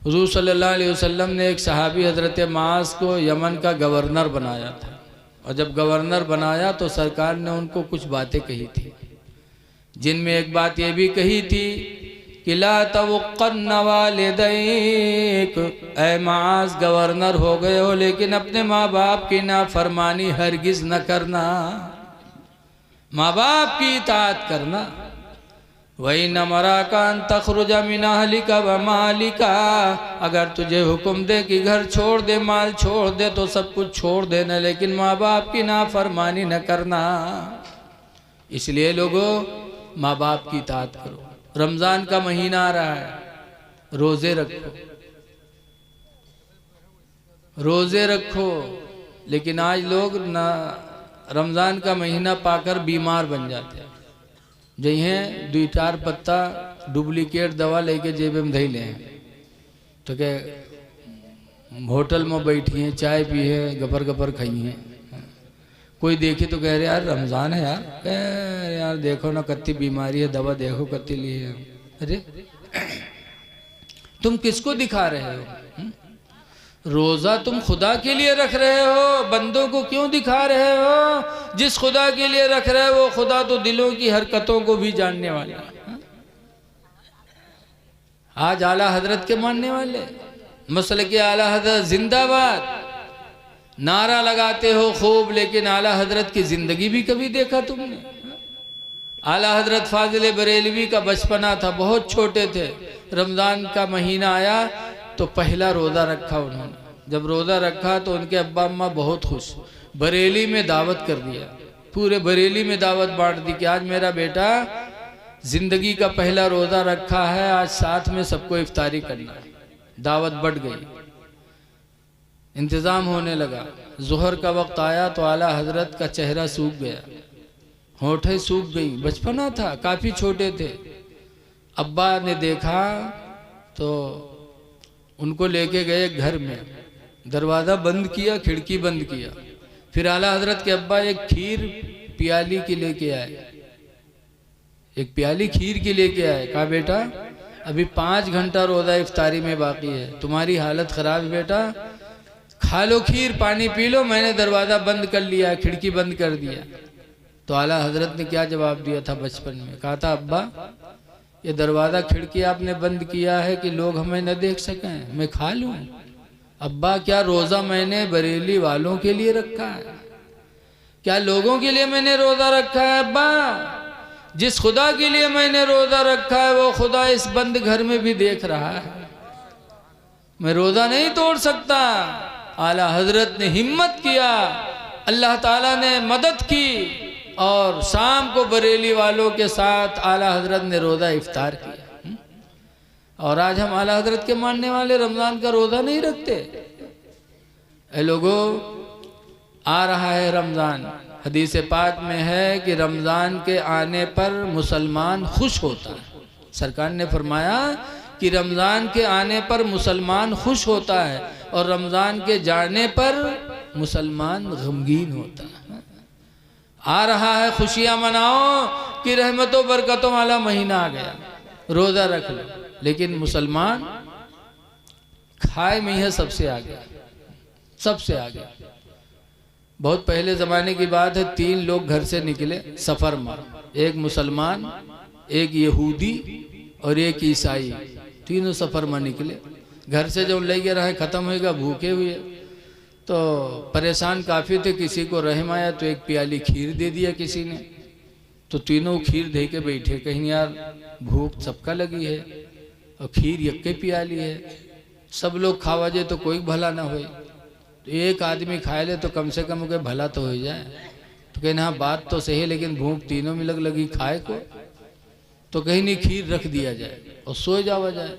हुज़ूर सल्लल्लाहु अलैहि वसल्लम ने एक सहाबी हज़रत मास को यमन का गवर्नर बनाया था, और जब गवर्नर बनाया तो सरकार ने उनको कुछ बातें कही थी, जिनमें एक बात ये भी कही थी कि ला तवक्कन वालिदैक, ऐ मास गवर्नर हो गए हो लेकिन अपने माँ बाप की नाफरमानी हरगिज़ न करना, माँ बाप की इताअत करना। वही न मरा कान तखरुजा मिन अहलिका व मालिका, अगर तुझे हुक्म दे कि घर छोड़ दे, माल छोड़ दे तो सब कुछ छोड़ देना, लेकिन माँ बाप की नाफरमानी न करना। इसलिए लोगों, माँ बाप की इताअत करो। रमज़ान का महीना आ रहा है, रोज़े रखो, रोज़े रखो। लेकिन आज लोग ना रमज़ान का महीना पाकर बीमार बन जाते हैं। जइहें 2-4 पत्ता डुप्लीकेट दवा लेके जेब में धई लें, तो क्या होटल में बैठी हैं, चाय पी है, गपर गपर खाई हैं। कोई देखे तो कह रहे यार रमज़ान है यार, यार देखो ना कत्ती बीमारी है, दवा देखो कत्ती ली है। अरे तुम किसको दिखा रहे हो? रोज़ा तुम खुदा के लिए रख रहे हो, बंदों को क्यों दिखा रहे हो? जिस खुदा के लिए रख रहे हो वो खुदा तो दिलों की हरकतों को भी जानने वाला है। आज आला हजरत के मानने वाले, मसले के आला हजरत जिंदाबाद नारा लगाते हो खूब, लेकिन आला हजरत की जिंदगी भी कभी देखा तुमने? आला हजरत फाजिल बरेलवी का बचपना था, बहुत छोटे थे। रमज़ान का महीना आया तो पहला रोज़ा रखा उन्होंने। जब रोज़ा रखा तो उनके अब्बा अम्मा बहुत खुश, बरेली में दावत कर दिया, पूरे बरेली में दावत बांट दी कि आज मेरा बेटा ज़िंदगी का पहला रोज़ा रखा है, आज साथ में सबको इफ्तारी करना है। दावत बढ़ गई, इंतज़ाम होने लगा। ज़ोहर का वक्त आया तो आला हजरत का चेहरा सूख गया, होठें सूख गई। बचपना था, काफ़ी छोटे थे। अब्बा ने देखा तो उनको लेके गए घर में, दरवाज़ा बंद किया, खिड़की बंद किया। फिर आला हजरत के अब्बा एक खीर प्याली के लेके आए, एक प्याली खीर की लेके आए। कहा बेटा अभी 5 घंटा रोज़ा इफ्तारी में बाकी है, तुम्हारी हालत ख़राब है बेटा, खा लो खीर, पानी पी लो, मैंने दरवाज़ा बंद कर लिया, खिड़की बंद कर दिया। तो आला हजरत ने क्या जवाब दिया था बचपन में? कहा था अब्बा ये दरवाज़ा खिड़की आपने बंद किया है कि लोग हमें न देख सकें, मैं खा लूँ? अब्बा क्या रोज़ा मैंने बरेली वालों के लिए रखा है? क्या लोगों के लिए मैंने रोज़ा रखा है? अब्बा जिस खुदा के लिए मैंने रोज़ा रखा है वो खुदा इस बंद घर में भी देख रहा है, मैं रोज़ा नहीं तोड़ सकता। आला हजरत ने हिम्मत किया, अल्लाह ताला ने मदद की, और शाम को बरेली वालों के साथ आला हजरत ने रोज़ा इफ्तार किया। और आज हम आला हजरत के मानने वाले रमज़ान का रोज़ा नहीं रखते। ऐ लोगों, आ रहा है रमज़ान, हदीस पाक में है कि रमज़ान के आने पर मुसलमान खुश होता है। सरकार ने फरमाया कि रमज़ान के आने पर मुसलमान खुश होता है, और रमज़ान के जाने पर मुसलमान गमगीन होता है। आ रहा है, खुशियाँ मनाओ कि रहमतों बरकतों वाला महीना आ गया, रोज़ा रख लो। लेकिन मुसलमान खाए में है सबसे आगे, सबसे आगे। बहुत पहले ज़माने की बात है, 3 लोग घर से निकले सफ़र में, एक मुसलमान, एक यहूदी और एक ईसाई, तीनों सफ़र में निकले। घर से जब ले गए रहे ख़त्म होएगा, भूखे हुए तो परेशान काफ़ी थे। किसी को रहम आया तो एक प्याली खीर दे दिया किसी ने, तो तीनों खीर दे के बैठे, कहीं यार भूख सबका लगी है और खीर यक्के प्याली है, सब लोग खावा जाए तो कोई भला ना होए, तो एक आदमी खाए ले तो कम से कम कोई भला तो हो जाए। तो कहीं हाँ बात तो सही है, लेकिन भूख तीनों में लगी खाए को, तो कहीं नहीं खीर रख दिया जाए और सो जावा जाए।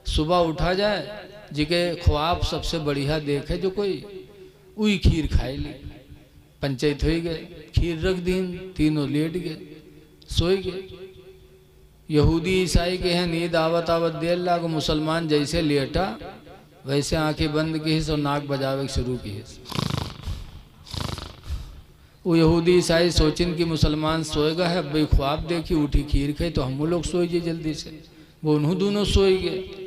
सुबह उठा जाए, जिके ख्वाब सबसे बढ़िया देखे जो कोई, वही खीर खाए ली। पंचायत हो गए, खीर रख दी, तीनों लेट गए, सोए गए। यहूदी ईसाई के हैं नींद आवत आवत देर लाग, मुसलमान जैसे लेटा वैसे आंखें बंद की और नाक बजावे शुरू की। वो यहूदी ईसाई सोचिन कि मुसलमान सोएगा है, भाई ख्वाब देखी, उठी खीर खाई तो हम लोग सोए जे जल्दी से। वो उन्हों दोनों सोए गए।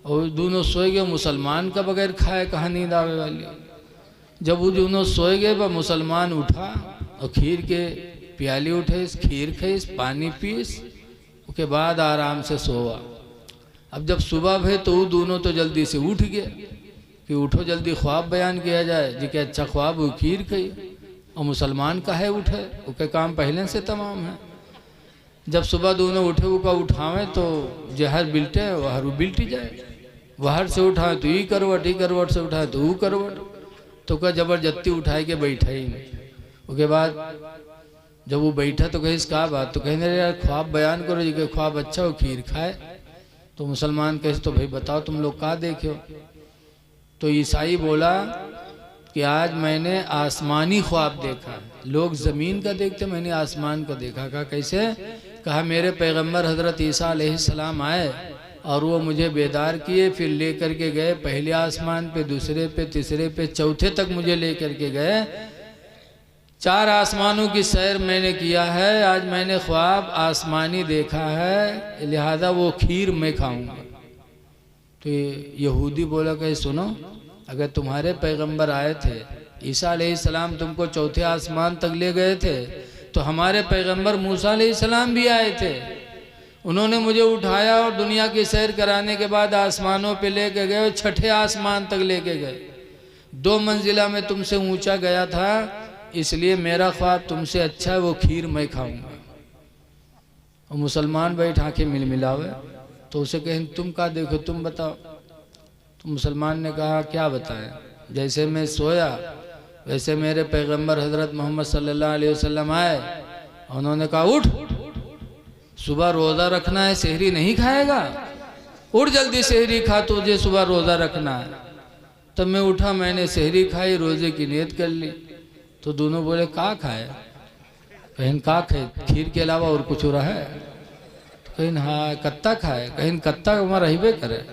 और दोनों सोए गए। मुसलमान का बगैर खाए कहाँ नींद आवे वाली। जब वो दोनों सोए गए वह मुसलमान उठा और खीर के प्याली उठे, खीर खीस, पानी पीस, उसके बाद आराम से सोवा। अब जब सुबह भे तो वो दोनों तो जल्दी से उठ गए कि उठो जल्दी ख्वाब बयान किया जाए जी के अच्छा ख्वाब वो खीर खाई। और मुसलमान का है उठे, उसके काम पहले से तमाम है। जब सुबह दोनों उठे वो का उठावें तो जहर बिल्टे वहर वो बिल्टी जाए, वहर से उठाए तो ही करवट से उठाए तो वो करवट, तो क्या जबरदस्ती उठाए के बैठा ही नहीं। उसके बाद जब वो बैठा तो कहीं इसका बात, तो कहने यार ख्वाब बयान करो जी के ख्वाब अच्छा हो खीर खाए। तो मुसलमान कहे तो भाई बताओ तुम लोग क्या देखे हो। तो ईसाई बोला कि आज मैंने आसमानी ख्वाब देखा। लोग ज़मीन का देखते, मैंने आसमान का देखा। कहा कैसे? कहा मेरे पैगंबर हज़रत ईसा अलैहिस्सलाम आए और वो मुझे बेदार किए, फिर ले कर के गए पहले आसमान पे, दूसरे पे, तीसरे पे, चौथे तक मुझे ले कर के गए। 4 आसमानों की सैर मैंने किया है। आज मैंने ख्वाब आसमानी देखा है, लिहाजा वो खीर मैं खाऊंगा। तो यहूदी बोला कि सुनो, अगर तुम्हारे पैगंबर आए थे, ईसा अलैहिस्सलाम तुमको चौथे आसमान तक ले गए थे, तो हमारे पैगंबर मूसा अलैहिस्सलाम भी आए थे। उन्होंने मुझे उठाया और दुनिया की सैर कराने के बाद आसमानों पे लेके गए और छठे आसमान तक लेके गए। 2 मंजिला में तुमसे ऊंचा गया था, इसलिए मेरा ख्वाब तुमसे अच्छा है, वो खीर मैं खाऊंगा। और मुसलमान बैठ आंखें मिलमिलावे तो उसे कहें तुम क्या देखो, तुम बताओ। तो मुसलमान ने कहा क्या बताएं, जैसे मैं सोया वैसे मेरे पैगंबर हजरत मोहम्मद सल्लल्लाहु अलैहि वसल्लम आए। उन्होंने कहा उठ, सुबह रोज़ा रखना है, सहरी नहीं खाएगा, उठ जल्दी सहरी खा, तुझे सुबह रोज़ा रखना है। तब मैं उठा, मैंने सहरी खाई, रोज़े की नियत कर ली। तो दोनों बोले का खाए? कहीं का खाए, खीर के अलावा और कुछ रहा है? कहीं हाँ कत्ता खाए, कहीं कत्ता हमारा रहीबे करे।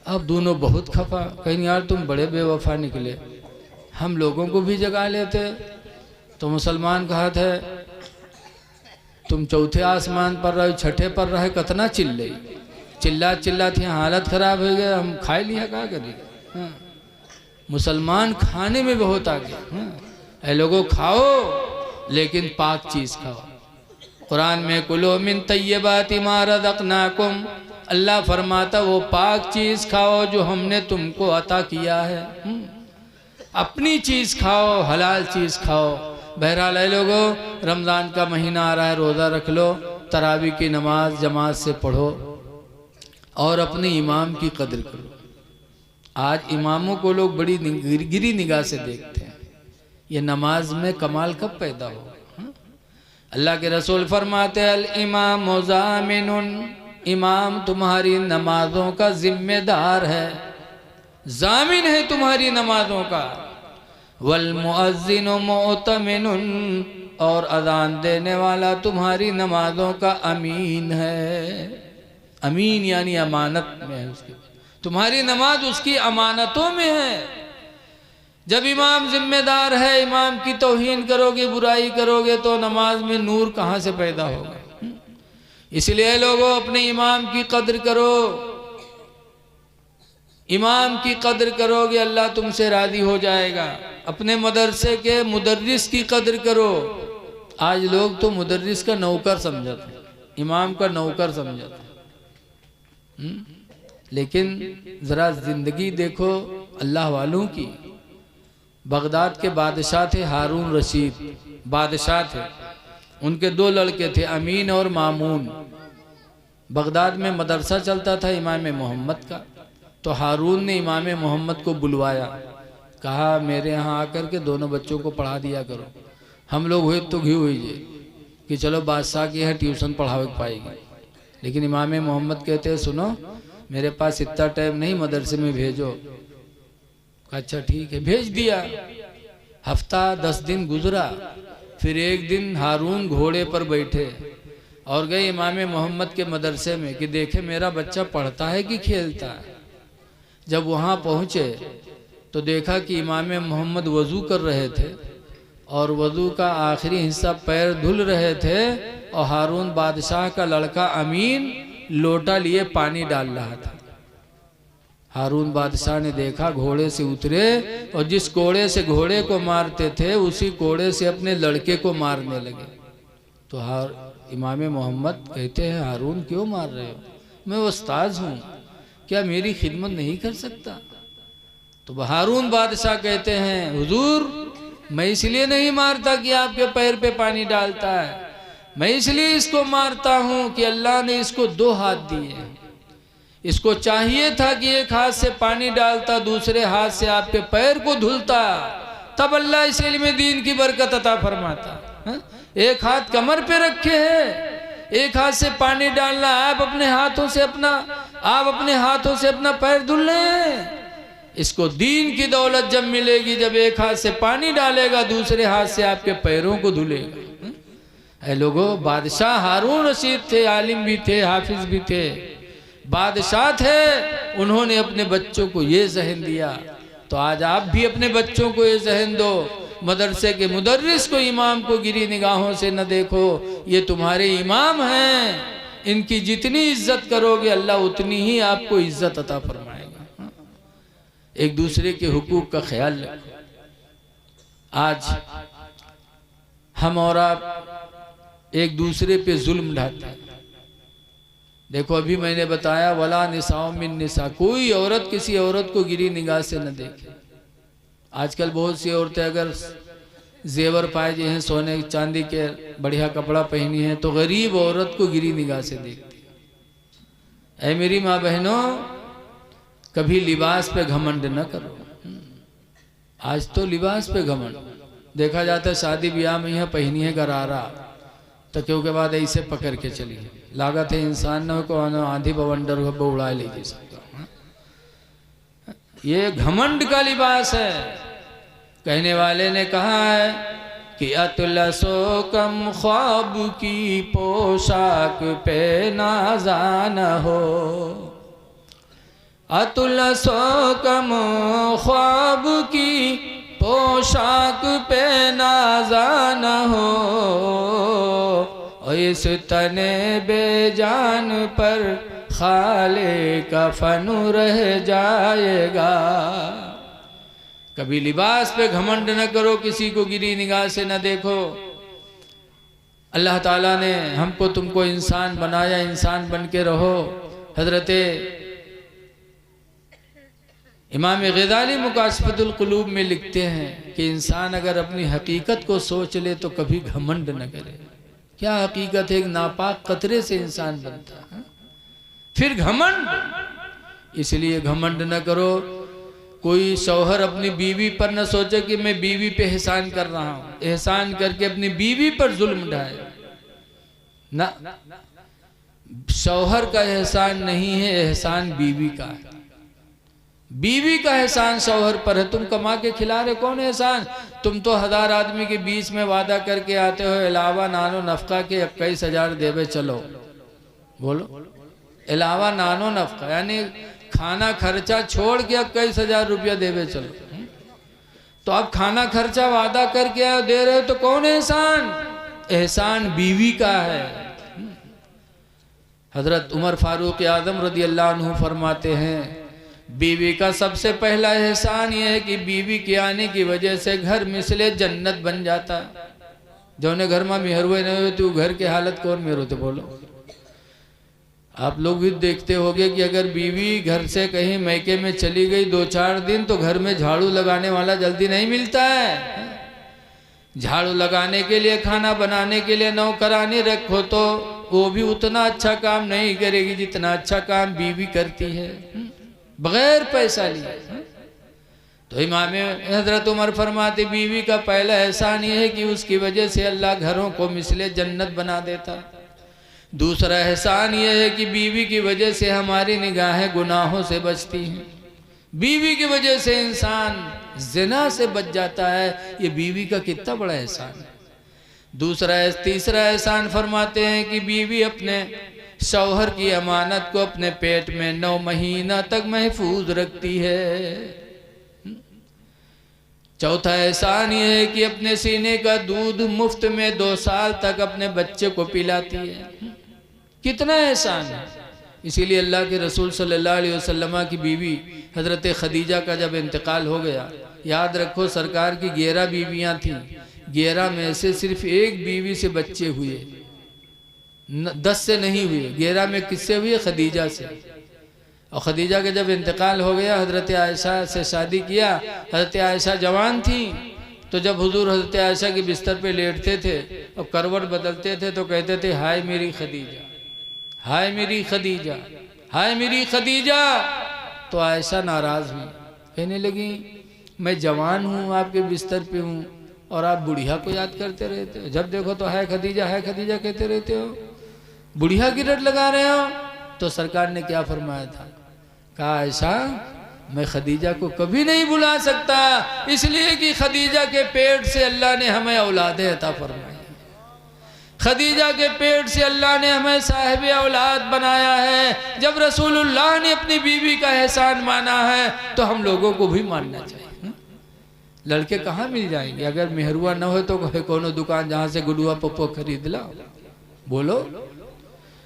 अब दोनों बहुत खफा, कहीं यार तुम बड़े बेवफा निकले, हम लोगों को भी जगा लेते। तो मुसलमान कहा था तुम चौथे आसमान पर रहे, छठे पर रहे, कतना चिल्ला थी, हालत खराब हो गया, हम खाए लिया क्या करिए। हाँ। मुसलमान खाने में बहुत आगे। हाँ। ऐ लोगों खाओ लेकिन पाक चीज़ खाओ। कुरान में कुलो मिन तय्यबाति मा रज़क़नाकुम, अल्लाह फरमाता वो पाक चीज़ खाओ जो हमने तुमको अता किया है। अपनी चीज़ खाओ, हलाल चीज़ खाओ। बहरहाल है लोगों, रमज़ान का महीना आ रहा है, रोज़ा रख लो, तरावी की नमाज जमात से पढ़ो और अपने इमाम की कदर करो। आज इमामों को लोग बड़ी गिरी निगाह से देखते हैं। ये नमाज में कमाल कब पैदा हो? अल्लाह के रसूल फरमाते अल इमाम ज़ामिनुन, इमाम तुम्हारी नमाजों का जिम्मेदार है, जामिन है तुम्हारी नमाजों का। वल मुअज्जिनु मुअतमिनुन, और अजान देने वाला तुम्हारी नमाजों का अमीन है। अमीन यानी अमानत में है उसकी, तुम्हारी नमाज उसकी अमानतों में है। जब इमाम जिम्मेदार है, इमाम की तौहीन करोगे, बुराई करोगे तो नमाज में नूर कहाँ से पैदा होगा? इसलिए लोगों अपने इमाम की कदर करो। इमाम की कदर करोगे अल्लाह तुमसे राजी हो जाएगा। अपने मदरसे के मुदर्रिस की कदर करो। आज लोग तो मुदर्रिस का नौकर समझते, इमाम का नौकर समझते। लेकिन ज़रा ज़िंदगी देखो अल्लाह वालों की। बगदाद के बादशाह थे हारून रशीद, बादशाह थे। उनके 2 लड़के थे, अमीन और मामून। बगदाद में मदरसा चलता था इमाम मोहम्मद का। तो हारून ने इमाम मोहम्मद को बुलवाया, कहा मेरे यहाँ आकर के दोनों बच्चों को पढ़ा दिया करो। हम लोग हुए तो घी हुई कि चलो बादशाह की है, ट्यूशन पढ़ावे पाएगी। लेकिन इमाम मोहम्मद कहते हैं सुनो, मेरे पास इतना टाइम नहीं, मदरसे में भेजो। अच्छा ठीक है, भेज दिया। हफ्ता 10 दिन गुजरा, फिर एक दिन हारून घोड़े पर बैठे और गए इमाम मोहम्मद के मदरसे में कि देखे मेरा बच्चा पढ़ता है कि खेलता है। जब वहाँ पहुँचे तो देखा कि इमाम मोहम्मद वज़ू कर रहे थे और वज़ू का आखिरी हिस्सा पैर धुल रहे थे, और हारून बादशाह का लड़का अमीन लोटा लिए पानी डाल रहा था। हारून बादशाह ने देखा, घोड़े से उतरे और जिस कोड़े से घोड़े को मारते थे उसी कोड़े से अपने लड़के को मारने लगे। तो इमाम मोहम्मद कहते हैं, हारून क्यों मार रहे हो? मैं उस्ताद हूँ, क्या मेरी खिदमत नहीं कर सकता? तो हारून बादशाह कहते हैं, हुजूर मैं इसलिए नहीं मारता कि आपके पैर पे पानी डालता है, मैं इसलिए इसको मारता हूँ कि अल्लाह ने इसको 2 हाथ दिए। इसको चाहिए था कि एक हाथ से पानी डालता, दूसरे हाथ से आपके पैर को धुलता, तब अल्लाह इस इल्म दीन की बरकत अता फरमाता। एक हाथ कमर पे रखे है, एक हाथ से पानी डालना, आप अपने हाथों से अपना पैर धुल रहे हैं। इसको दीन की दौलत जब मिलेगी, जब एक हाथ से पानी डालेगा, दूसरे हाथ से आपके पैरों को धुलेगा। ऐ लोगों, बादशाह हारून रशीद थे, आलिम भी थे, हाफिज भी थे, बादशाह थे। उन्होंने अपने बच्चों को ये ज़हन दिया, तो आज आप भी अपने बच्चों को ये ज़हन दो। मदरसे के मुदर्रिस को, इमाम को गिरी निगाहों से न देखो, ये तुम्हारे इमाम हैं, इनकी जितनी इज्जत करोगे अल्लाह उतनी ही आपको इज्जत अता फरमाएगा। एक दूसरे के हुकूक का ख्याल रखो। आज हम और आप एक दूसरे पे जुल्म ढाते हैं। देखो अभी मैंने बताया, वला निसाओ मिन निसा, कोई औरत किसी औरत को गिरी निगाह से न देखे। आजकल बहुत सी औरतें अगर जेवर पाए हैं, सोने चांदी के बढ़िया कपड़ा पहनी है, तो गरीब औरत को गिरी निगाह से देखती है। ऐ मेरी माँ बहनों, कभी लिबास पे घमंड न करो। आज तो लिबास पे घमंड देखा जाता है। शादी ब्याह में यह पहनी है गरारा, तकियों के बाद ऐसे पकड़ के चली है, लागत है इंसान न को आंधी बवंडर को उड़ा लेगी सबका। ये घमंड का लिबास है। कहने वाले ने कहा है कि अतलसो कम ख्वाब की पोशाक पे नाज़ान हो, अतलसो कम ख्वाब की पोशाक पे नाज़ान हो, इस तने बेजान पर खाले कफन रह जाएगा। कभी लिबास पे घमंड न करो, किसी को गिरी निगाह से न देखो। अल्लाह ताला ने हमको तुमको इंसान बनाया, इंसान बन के रहो। हजरत इमाम ग़ज़ाली मुकाशफ़तुल क़ुलूब में लिखते हैं कि इंसान अगर अपनी हकीकत को सोच ले तो कभी घमंड न करे। क्या हकीकत है? एक नापाक कतरे से इंसान बनता है, फिर घमंड। इसलिए घमंड न करो। कोई शौहर अपनी बीवी पर न सोचे कि मैं बीवी पे एहसान कर रहा हूं, एहसान करके अपनी बीवी पर जुल्म ढाए ना। शौहर का एहसान नहीं है, एहसान बीवी का है। बीवी का एहसान शौहर पर है। तुम कमा के खिला रहे, कौन एहसान? तुम तो 1000 आदमी के बीच में वादा करके आते हो, अलावा नानो नफका के 21,000 देवे चलो। बोलो, अलावा नानो नफका यानी खाना खर्चा छोड़ के 21,000 रुपया देवे चलो। तो अब खाना खर्चा वादा करके आए, दे रहे हो, तो कौन एहसान? एहसान बीवी का है। हजरत उमर फारूक आजम रदी अल्लाह अन्हु फरमाते हैं, बीवी का सबसे पहला एहसान यह है कि बीवी के आने की वजह से घर मिसले जन्नत बन जाता। जो ने घर में मेहर हुए नहीं हुए, तो घर के हालत कौन मेहर होते? बोलो। आप लोग भी देखते होंगे कि अगर बीवी घर से कहीं मैके में चली गई 2-4 दिन, तो घर में झाड़ू लगाने वाला जल्दी नहीं मिलता है। झाड़ू लगाने के लिए, खाना बनाने के लिए नौकरानी रखो तो वो भी उतना अच्छा काम नहीं करेगी जितना अच्छा काम बीवी करती है बगैर पैसा लिए। तो इमाम हजरत उमर फरमाते, बीवी का पहला एहसान ये है कि उसकी वजह से अल्लाह घरों को मिसले जन्नत बना देता। दूसरा एहसान ये है कि बीवी की वजह से हमारी निगाहें गुनाहों से बचती हैं। बीवी की वजह से इंसान ज़िना से बच जाता है। ये बीवी का कितना बड़ा एहसान है। तीसरा एहसान फरमाते हैं कि बीवी अपने शौहर की अमानत को अपने पेट में 9 महीना तक महफूज रखती है। चौथा एहसान ये है कि अपने सीने का दूध मुफ्त में 2 साल तक अपने बच्चे को पिलाती है। कितना एहसान है। इसीलिए अल्लाह के रसूल सल्लल्लाहु अलैहि वसल्लम की बीवी हज़रत खदीजा का जब इंतकाल हो गया, याद रखो सरकार की 11 बीवियाँ थीं, 11 में से सिर्फ एक बीवी से बच्चे हुए, 10 से नहीं हुए। 11 में किससे हुए? खदीजा से। और खदीजा के जब इंतकाल हो गया, हज़रत आयशा से शादी किया। हज़रत आयशा जवान थी, तो जब हुजूर हज़रत आयशा के बिस्तर पे लेटते थे और करवट बदलते थे तो कहते थे, हाय मेरी खदीजा, हाय मेरी खदीजा, हाय मेरी खदीजा। तो आयशा नाराज़ हुई, कहने लगी मैं जवान हूँ, आपके बिस्तर पे हूँ और आप बुढ़िया को याद करते रहते हो, जब देखो तो हाय खदीजा कहते रहते हो, बुढ़िया की रट लगा रहे हो। तो सरकार ने क्या फरमाया था? कहा आयशा मैं खदीजा को कभी नहीं बुला सकता, इसलिए कि खदीजा के पेट से अल्लाह ने हमें औलादें अता फरमाई, खदीजा के पेट से अल्लाह ने हमें साहिब औलाद बनाया है। जब रसूलुल्लाह ने अपनी बीवी का एहसान माना है तो हम लोगों को भी मानना चाहिए। लड़के कहाँ मिल जाएंगे? अगर मेहरुआ न हो तो कोनो दुकान जहाँ से गुडुआ पप्पो खरीद ला। बोलो,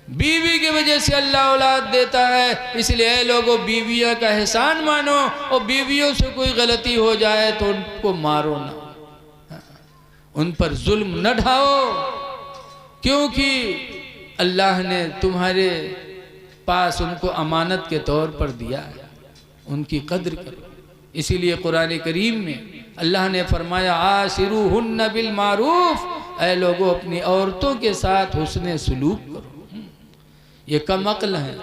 बीवी की वजह से अल्लाह औलाद देता है, इसलिए लोगों बीवियों का एहसान मानो और बीवियों से कोई गलती हो जाए तो उनको मारो ना, उन पर जुल्म न ढाओ, क्योंकि अल्लाह ने तुम्हारे पास उनको अमानत के तौर पर दिया है, उनकी कद्र करो। इसीलिए कुरान करीम में अल्लाह ने फरमाया आशिरूहुन्ना बिल मारूफ, ऐ लोगों अपनी औरतों के साथ हुस्ने सुलूक करो। ये कमअक्ल है,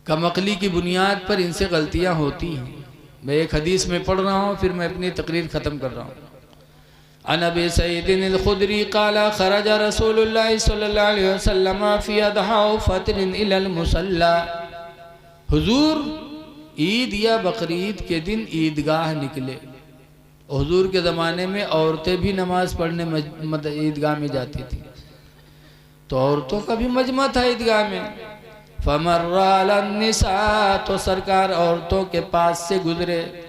कमअक्ली की बुनियाद पर इनसे गलतियां होती हैं। मैं एक हदीस में पढ़ रहा हूँ, फिर मैं अपनी तकरीर ख़त्म कर रहा हूँ। अन अबी सईद अल-खुदरी क़ाला खरज रसूलुल्लाह सल्लल्लाहु अलैहि वसल्लम फ़ी अदहा फ़त्रिन इलल मुसल्ला। हुजूर ईद या बकरीद के दिन ईदगाह निकले। हुजूर के ज़माने में औरतें भी नमाज़ पढ़ने ईदगाह में जाती थी, तो औरतों का भी मजमा था ईदगाह में। फमर्रा अलन निसा, तो सरकार औरतों के पास से गुजरे।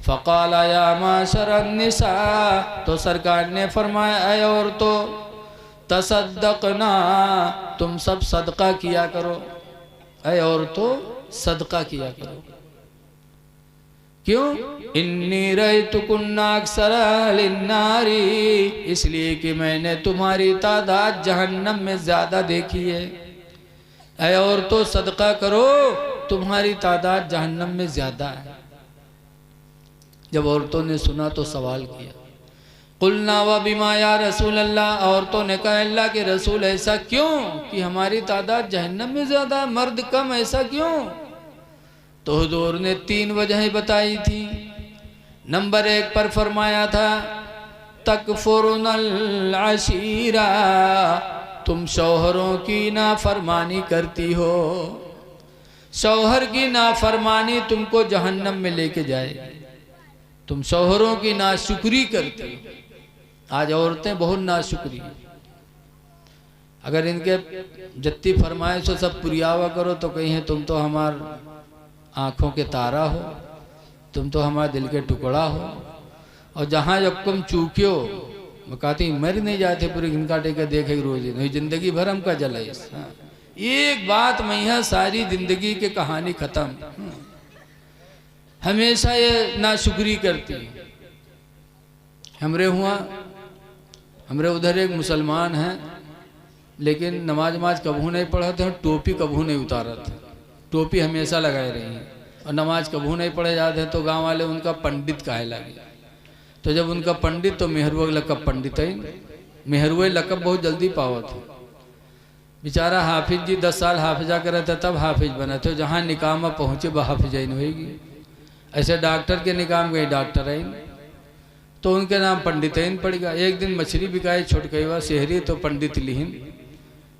फ़क़ाल या माशरन निसा, तो सरकार ने फरमाया ऐ औरतों तसद्दक़ना, तुम सब सदका किया करो। ऐ औरतों सदका किया करो। क्यों? इन्नी रअयतुकुन्ना अक्सरा लिन्नारी, इसलिए कि मैंने तुम्हारी तादाद जहन्नम में ज़्यादा देखी है। ऐ औरतों सदका करो, तुम्हारी तादाद जहन्नम में ज़्यादा है। जब औरतों ने सुना तो सवाल किया, कुलना व बिमा या रसूल अल्लाह, औरतों ने कहा अल्लाह के रसूल ऐसा क्यों कि हमारी तादाद जहन्नम में ज़्यादा, मर्द कम, ऐसा क्यों? तो हुजूर ने 3 वजहें बताई थी। नंबर 1 पर फरमाया था तकफुरुनल अशीरा, तुम शौहरों की नाफरमानी करती हो, शौहर की नाफरमानी तुमको जहन्नम में लेके जाएगी, तुम शौहरों की नाशुक्री करती हो। आज औरतें बहुत नाशुक्री, अगर इनके जत्ती फरमाइश हो सब पुरियावा करो तो कहीं तुम तो हमार आँखों के तारा हो, तुम तो हमारे दिल के टुकड़ा हो, और जहाँ यक्कुम चूक्यो वो कहती मर नहीं जाते पूरे घिनका टेके देखे रोज नहीं, जिंदगी भर हमका जलाइस। हाँ, एक बात मैया सारी जिंदगी की कहानी खत्म। हमेशा ये नाशुक्री करती। हमरे उधर एक मुसलमान हैं, लेकिन नमाज कभू नहीं पढ़ा थे, टोपी कभू नहीं उतारा था, टोपी हमेशा लगाए रही हैं, और नमाज कभू नहीं पढ़े जाते तो गांव वाले उनका पंडित कहे लगे। तो जब उनका पंडित तो मेहरुआ लकब पंडित है, मेहरुआ लकब बहुत जल्दी पावा था। बेचारा हाफिज जी 10 साल हाफिजा करे थे तब हाफिज बना थे, जहाँ निकाह में पहुँचे वह हाफिजाइन होगी। ऐसे डॉक्टर के निकाह में गई डॉक्टर आइन, तो उनके नाम पंडितैन पड़ गया। एक दिन मछली बिकाई छोटकई हुआ शहरी, तो पंडित लिहिन,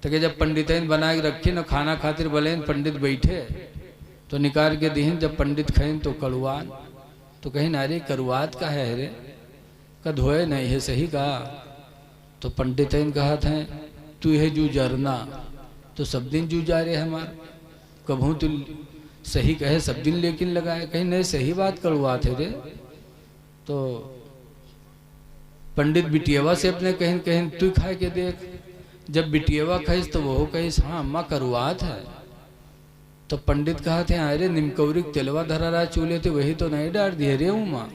तो कि जब पंडितैन बना के रखी न खाना खातिर बोलेन पंडित बैठे, तो निकाल के दिहिन। जब पंडित खाइन तो कड़ुआन, तो कहीं नारे करुआत का है रे, का धोए नहीं है, सही कहा। तो पंडितैन कहा था तू है जू जरना, तो सब दिन जू जा रहे हमार, कभू तू सही कहे सब दिन लेकिन लगाए, कहीं नहीं सही बात कड़ुआत है रे। तो पंडित बिटियावा से अपने कहीं कहीं तू खा के देख, जब बिटियावा कहिस तो वो कहिस हाँ अम्मा करुआत है। तो पंडित कहा थे अरे निमकौरिक तेलवा धरा रहा चूल्हे थे वही तो नहीं डाल दिए रे माँ।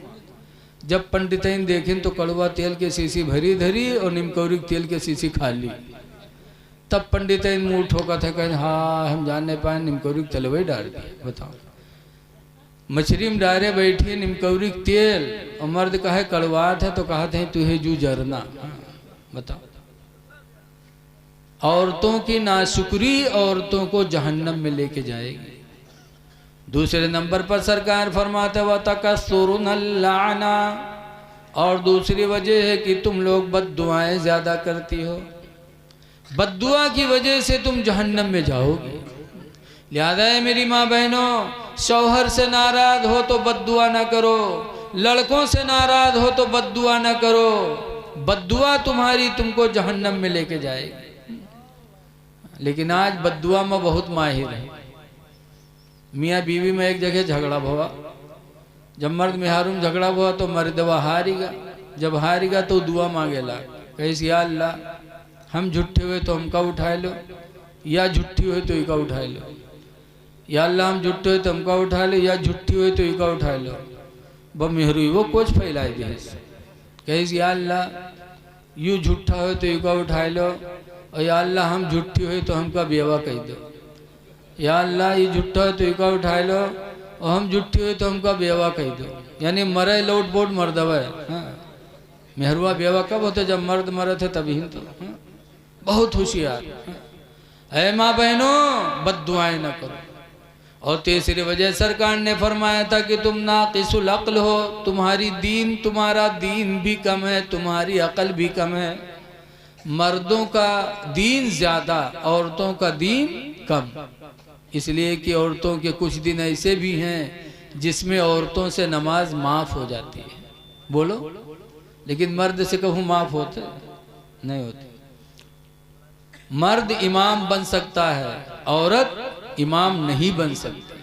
जब पंडितन देखें तो कड़वा तेल के शीशी भरी धरी और निमकौरिक तेल के शीशी खाली। तब पंडितन मुंह ठोका था कहें हाँ हम जान नहीं पाए निमकौरिक तेलवा ही डाल दिए। बताओ मछली में डारे बैठी निमकौरिक तेल और मर्द कहे कड़वात है तो कहा थे तुहे जू जरना। बताओ औरतों की नाशुक्री औरतों को जहन्नम में लेके जाएगी। दूसरे नंबर पर सरकार फरमाते व तकस्सुरुन लाना, और दूसरी वजह है कि तुम लोग बद्दुआएं ज्यादा करती हो, बद्दुआ की वजह से तुम जहन्नम में जाओगे। लिहाजा है मेरी माँ बहनों, शौहर से नाराज हो तो बद्दुआ ना करो, लड़कों से नाराज हो तो बद्दुआ ना करो, बद्दुआ तुम्हारी तुमको जहन्नम में लेके जाएगी। लेकिन आज बद्दुआ में बहुत माहिर है। मियाँ बीवी में एक जगह झगड़ा हुआ, जब मर्द मेहरारू में झगड़ा हुआ तो मर्दवा हारेगा, जब हारेगा तो दुआ मांगेला कैसे या अल्लाह हम झूठे हुए तो हमका उठा लो, या झूठी हुए तो इका उठा लो, या अल्लाह हम झूठे हुए तो हमका उठा लो, या झूठी हुए तो इका उठा लो। वह मेहरू वो कुछ फैलाए दिया कैसे या अल्लाह यूँ झूठा हो तो इका उठा लो, और या अल्लाह हम झूठी हुए तो हमका बेवा कह दो, या अल्लाह ये झूठा हो तो इका उठा लो, और हम झूठी हुए तो हमका बेवा कह दो। यानी मरे लोट बोट मर्दवा है। हाँ मेहरुआ बेवा कब होते जब मर्द मरे थे तभी तो। हाँ? बहुत होशियार। है माँ बहनों बद्दुआएं न करो। और तीसरी वजह सरकार ने फरमाया था कि तुम नाकिसुल अक्ल हो, तुम्हारा दीन भी कम है, तुम्हारी अकल भी कम है। मर्दों का दीन ज्यादा, औरतों का दीन कम, इसलिए कि औरतों के कुछ दिन ऐसे भी हैं जिसमें औरतों से नमाज माफ हो जाती है। बोलो, लेकिन मर्द से कहूँ माफ होते नहीं होते। मर्द इमाम बन सकता है, औरत इमाम नहीं बन सकती।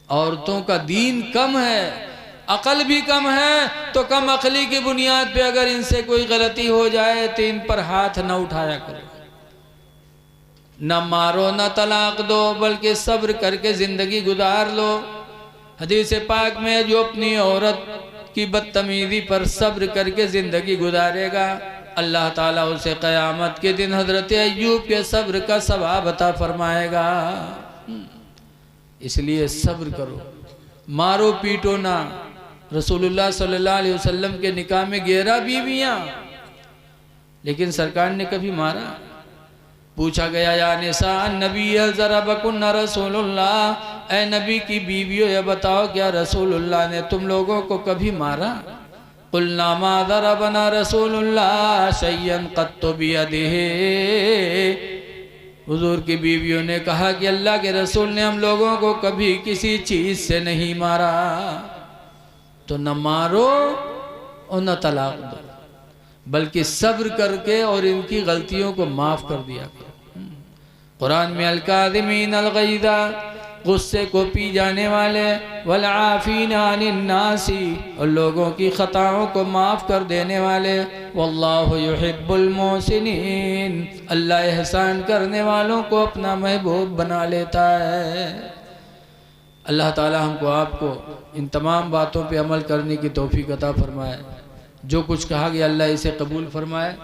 औरतों का दीन कम है, अकल भी कम है, तो कम अकली की बुनियाद पे अगर इनसे कोई गलती हो जाए तो इन पर हाथ न उठाया करो, न मारो न तलाक दो, बल्कि सब्र करके जिंदगी गुजार लो। हदीस पाक में जो अपनी औरत की बदतमीजी पर सब्र करके जिंदगी गुजारेगा, अल्लाह ताला उसे क़यामत के दिन हजरत अय्यूब के सब्र का सवाब अता फरमाएगा। इसलिए सब्र करो, मारो पीटो ना। रसूलुल्लाह सल्लल्लाहु अलैहि वसल्लम के निकाह में 11 बीवियां, लेकिन सरकार ने कभी मारा? पूछा गया या निसा नबी ज़रबकुन्ना रसूलुल्लाह, ए नबी की बीवियों ये बताओ क्या रसूलुल्लाह ने तुम लोगों को कभी मारा? कुल्ना मा ज़रबना रसूलुल्लाह शय्यन क़त्तु बियदिही। हुजूर की बीवियों ने कहा कि अल्लाह के रसूल ने हम लोगों को कभी किसी चीज से नहीं मारा। तो न मारो और न तलाक दो, बल्कि सब्र करके और इनकी गलतियों को माफ कर दिया। कुरान में अल-काज़िमीन अल-ग़ैज़ा, गुस्से को पी जाने वाले, वल आफ़ीना अनिन नासी, और लोगों की खताओं को माफ़ कर देने वाले, वल्लाहु युहिब्बुल मोहसिनीन, अल्लाह एहसान करने वालों को अपना महबूब बना लेता है। अल्लाह ताला हमको आपको इन तमाम बातों पे अमल करने की तौफीक अता फरमाए। जो कुछ कहा गया अल्लाह इसे कबूल फरमाए।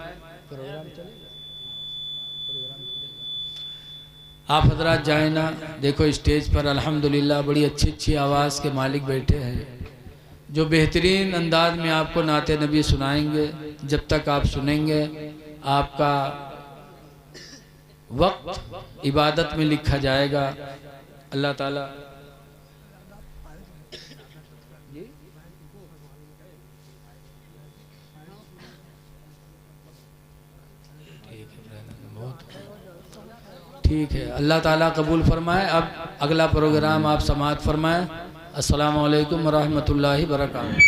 आप हजरात जाए ना, देखो स्टेज पर अल्हम्दुलिल्लाह बड़ी अच्छी अच्छी आवाज़ के मालिक बैठे हैं जो बेहतरीन अंदाज में आपको नाते नबी सुनाएंगे। जब तक आप सुनेंगे आपका वक्त इबादत में लिखा जाएगा। अल्लाह ताला ठीक है, अल्लाह ताला कबूल फरमाए। अब अगला प्रोग्राम आप समाअत फरमाएं। अस्सलामु अलैकुम व रहमतुल्लाहि व बरकातहू।